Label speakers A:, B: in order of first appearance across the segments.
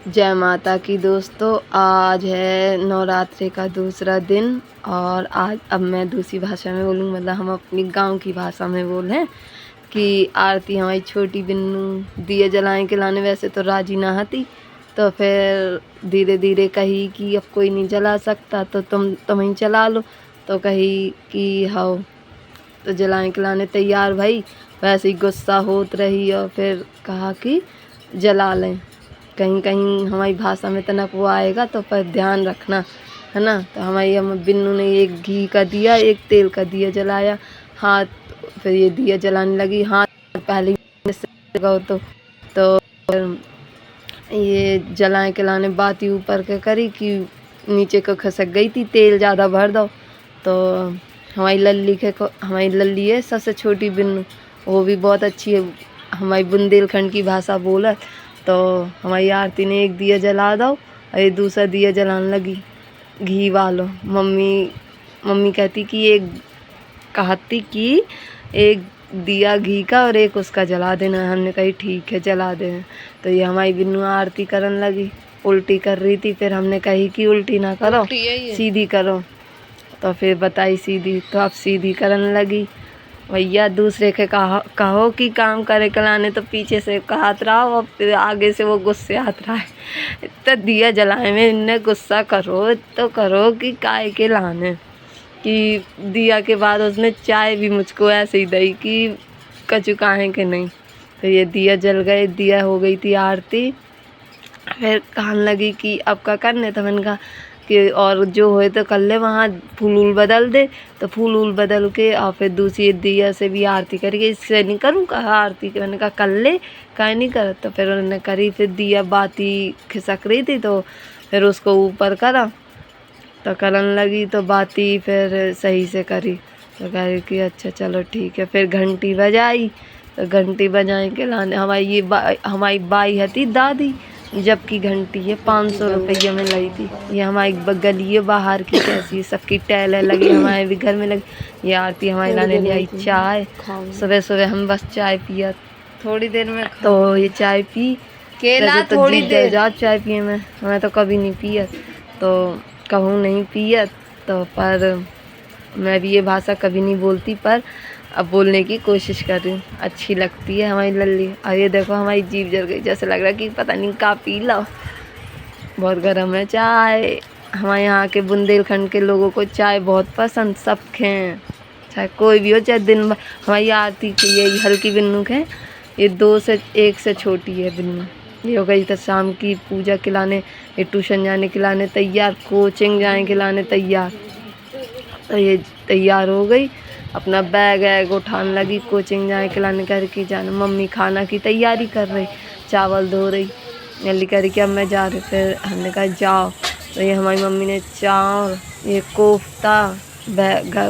A: जय माता की दोस्तों, आज है नवरात्रि का दूसरा दिन और आज अब मैं दूसरी भाषा में बोलूँ, मतलब हम अपनी गांव की भाषा में बोल रहे हैं कि आरती हमारी छोटी बिन्नू दिए जलाने के लाने वैसे तो राजी ना हती, तो फिर धीरे धीरे कही कि अब कोई नहीं जला सकता तो तुम ही चला लो। तो कही कि हाँ, तो जलाने के लाने तैयार भाई, वैसे ही गुस्सा होत रही और फिर कहा कि जला लें। कहीं कहीं हमारी भाषा में तनक वो आएगा तो पर ध्यान रखना, है ना। तो हमारी बिन्नू ने एक घी का दिया, एक तेल का दिया जलाया, हाथ फिर ये दिया जलाने लगी, हाथ पहले गो तो ये जलाने के लाने बात ही ऊपर के करी कि नीचे को खसक गई थी, तेल ज़्यादा भर दो। तो हमारी लल्ली है सबसे छोटी बिन्नू, वो भी बहुत अच्छी है, हमारी बुंदेलखंड की भाषा बोला। तो हमारी आरती ने एक दिया जला दो और ये दूसरा दिया जलाने लगी घी वालो। मम्मी कहती कि एक दिया घी का और एक उसका जला देना। हमने कही ठीक है जला देना। तो ये हमारी बिन्नू आरती करने लगी, उल्टी कर रही थी, फिर हमने कही कि उल्टी ना करो, सीधी करो। तो फिर बताई सीधी, तो अब सीधी करने लगी। भैया दूसरे के कहो कि काम करे कलाने तो पीछे से कहत रहा और फिर आगे से वो गुस्से आत रहा है। तो दिया जलाए में इन्हें गुस्सा करो तो करो कि काय के लाने कि दिया के बाद उसने चाय भी मुझको ऐसे ही दी कि कचू काहे के नहीं। तो ये दिया जल गए, दिया हो गई थी आरती। फिर कहने लगी कि अब क्या करने, तो मैंने कहा कि और जो होए तो कर ले, वहाँ फूल वूल बदल दे। तो फूल वूल बदल के और फिर दूसरी दिया से भी आरती करके, इससे नहीं करूँ कहा आरती के, मैंने कहा कर ले काहे नहीं कर। तो फिर उन्होंने करी, फिर दिया बाती खिसक रही थी तो फिर उसको ऊपर करा तो करने लगी, तो बाती फिर सही से करी। तो कह रही कि अच्छा चलो ठीक है। फिर घंटी बजाई, तो घंटी बजाए के लाने हमारी बाई हती दादी, जबकि घंटी है 500 रुपये में लाई थी। ये हमारी गली है बाहर की, कैसी सबकी टैलें लगी, हमारे भी घर में लगी। ये आरती हमारे लाने ले आई चाय। सुबह सुबह हम बस चाय पिया थोड़ी देर में, तो ये चाय पी केला तो थोड़ी देर जा चाय पिए में, हमें तो कभी नहीं पिया, तो कहूँ नहीं पिया। तो पर मैं भी ये भाषा कभी नहीं बोलती, पर अब बोलने की कोशिश कर रही हूँ, अच्छी लगती है हमारी लल्ली। और ये देखो हमारी जीभ जल गई, जैसे लग रहा है कि पता नहीं का पी लो, बहुत गर्म है चाय। हमारे यहाँ के बुंदेलखंड के लोगों को चाय बहुत पसंद, सब खें चाहे कोई भी हो, चाहे दिन भर। हमारी आरती की ये हल्की बिन्नू है, ये 2 से 1 से छोटी है बिन्नू। ये हो गई तो शाम की पूजा खिलाने, ये ट्यूशन जाने खिलाने तैयार, कोचिंग जाने खिलाने तैयार। तो ये तैयार हो गई, अपना बैग उठाने लगी, कोचिंग जाए खिलाने करके जाना। मम्मी खाना की तैयारी कर रही, चावल धो रही, जल्दी करी कि अब मैं जा रही। फिर हमने कहा जाओ। तो ये हमारी मम्मी ने चावल, ये कोफ्ता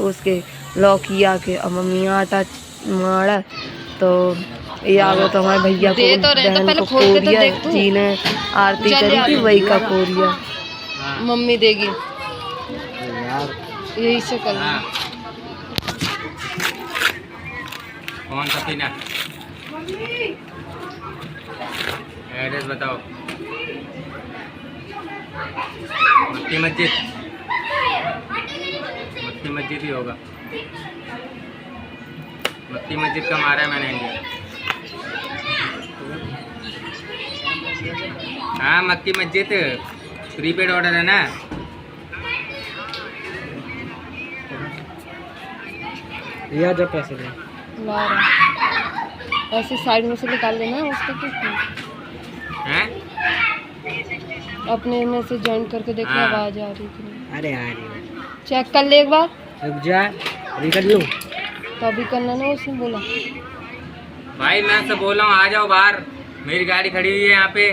A: उसके लौकिया के, और मम्मी आटा मारा। तो ये आ गया, तो हमारे भैया को बहन को कोरिया जी ने आरती करी थी, वही का कोरिया मम्मी देगी, यही से करना।
B: कौन सा पीना? एड्रेस बताओ। मक्की मस्जिद, मक्की मस्जिद ही होगा। मक्की मस्जिद का मारा है मैंने इंडिया। हाँ मक्की मस्जिद प्रीपेड ऑर्डर है ना। या जब पैसे दे
A: ऐसे साइड में से निकाल लेना उसको,
B: हैं
A: अपने में से जॉइन करके देखो आवाज आ रही थी।
B: अरे आ रही,
A: चेक कर ले एक बार,
B: रुक जा अभी कर लूँ।
A: तो अभी करना ना, उसने बोला।
B: भाई मैं सब बोल रहा हूँ आ जाओ बाहर, मेरी गाड़ी खड़ी हुई है यहाँ पे,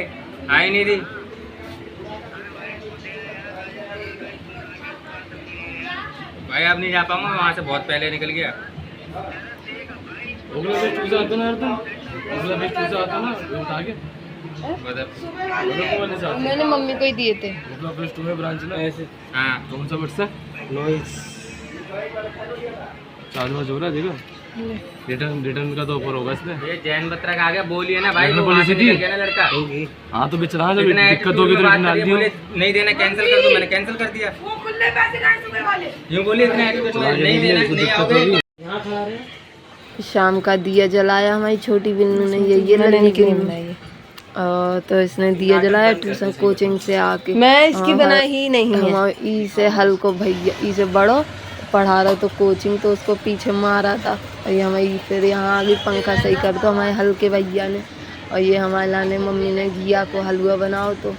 B: आ ही नहीं रही। भाई अब नहीं जा पाऊंगा, वहाँ से बहुत पहले निकल गया।
A: मैंने मम्मी को ही दिए थे।
B: ब्रांच ना ऐसे। हाँ
A: कौन सा
B: नॉइस चालू हो रहा है देखो।
C: रिटर्न का तो ऑफर होगा इसमें।
B: ये जैन बत्रा का आ गया, बोलिए ना भाई,
C: मैंने
B: वो
C: बोली
B: वहाँ से
C: थी।
B: निकल गया ना लड़का।
C: हाँ तो बेच रहा है, जब
B: इतना
C: दिक्कत
B: attitude
C: होगी
B: में
C: तो
B: बात
C: रिटर्न डाल
B: करिए,
C: दियो।
B: बोले नहीं देना कैंसिल कर दो, मैंने कैंसिल कर दिया। यूँ बोलिए इतना attitude में, नहीं देना, नहीं आओगे।
A: शाम का दिया जलाया हमारी छोटी बिन्नू ने, ये लड़की के तो इसने दिया जलाया ट्यूशन कोचिंग से आके। मैं इसकी बनाई ही नहीं है। ई से हल को भैया, ई से बड़ो पढ़ा रहा तो कोचिंग, तो उसको पीछे मारा था। और ये हमारी फिर यहाँ आगे पंखा सही कर दो हमारे हल के भैया ने। और ये हमारे लाने मम्मी ने घिया को हलवा बनाओ तो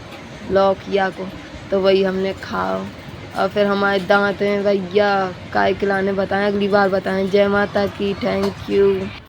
A: लौकिया को, तो वही हमने खाओ। और फिर हमारे दांत हैं भैया काय खिलाने बताएं, अगली बार बताएं। जय माता की, थैंक यू।